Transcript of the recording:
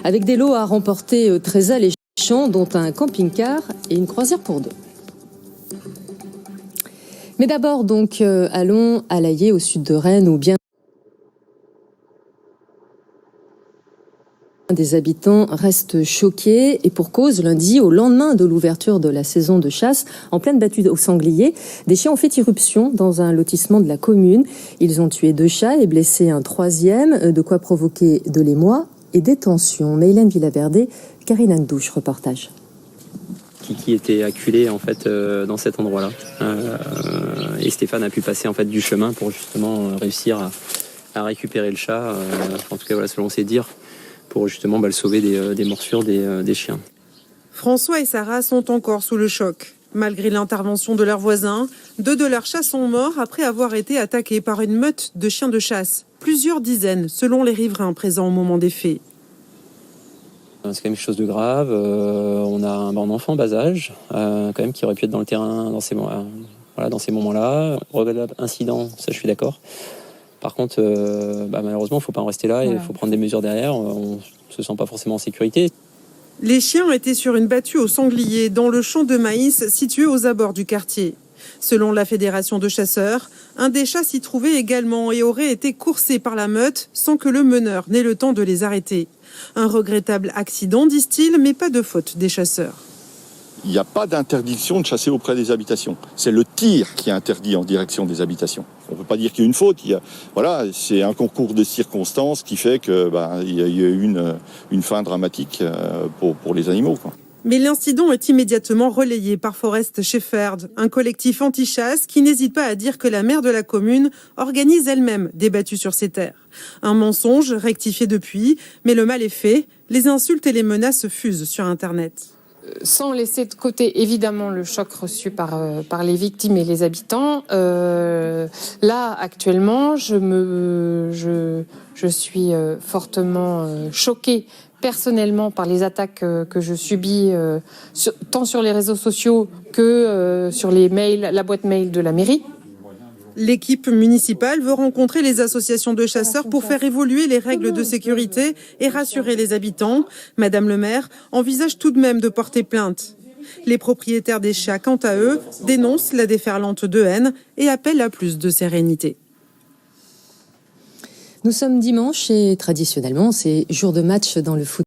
avec des lots à remporter très alléchants, dont un camping-car et une croisière pour deux. Mais d'abord, donc, allons à l'Aillé, au sud de Rennes, où bien des habitants restent choqués, et pour cause. Lundi, au lendemain de l'ouverture de la saison de chasse, en pleine battue au sanglier, des chiens ont fait irruption dans un lotissement de la commune. Ils ont tué 2 chats et blessé un 3e, de quoi provoquer de l'émoi et des tensions. Mylène Villaverde, Karine Andouche, reportage. Qui était acculé en fait dans cet endroit-là, et Stéphane a pu passer en fait du chemin pour justement réussir à récupérer le chat, en tout cas voilà, selon ses dires, pour justement le sauver des morsures des chiens. François et Sarah sont encore sous le choc. Malgré l'intervention de leurs voisins, 2 de leurs chats sont morts après avoir été attaqués par une meute de chiens de chasse. Plusieurs dizaines, selon les riverains présents au moment des faits. C'est quand même quelque chose de grave. On a un enfant bas âge, quand même, qui aurait pu être dans le terrain dans ces moments-là. Regrettable incident, ça je suis d'accord. Par contre, malheureusement, il ne faut pas en rester là, il faut prendre des mesures derrière. On ne se sent pas forcément en sécurité. Les chiens étaient sur une battue au sanglier dans le champ de maïs situé aux abords du quartier. Selon la Fédération de chasseurs, un des chats s'y trouvait également et aurait été coursé par la meute sans que le meneur n'ait le temps de les arrêter. Un regrettable accident, disent-ils, mais pas de faute des chasseurs. Il n'y a pas d'interdiction de chasser auprès des habitations. C'est le tir qui est interdit en direction des habitations. On ne peut pas dire qu'il y a une faute. C'est un concours de circonstances qui fait qu'il y a eu une fin dramatique pour les animaux, quoi. Mais l'incident est immédiatement relayé par Forest Shepherd, un collectif anti-chasse qui n'hésite pas à dire que la maire de la commune organise elle-même des battues sur ses terres. Un mensonge rectifié depuis, mais le mal est fait. Les insultes et les menaces fusent sur Internet. Sans laisser de côté évidemment le choc reçu par les victimes et les habitants, là actuellement je suis fortement choquée personnellement par les attaques que je subis tant sur les réseaux sociaux que sur les mails, la boîte mail de la mairie. L'équipe municipale veut rencontrer les associations de chasseurs pour faire évoluer les règles de sécurité et rassurer les habitants. Madame le maire envisage tout de même de porter plainte. Les propriétaires des chats, quant à eux, dénoncent la déferlante de haine et appellent à plus de sérénité. Nous sommes dimanche et traditionnellement, c'est jour de match dans le foot.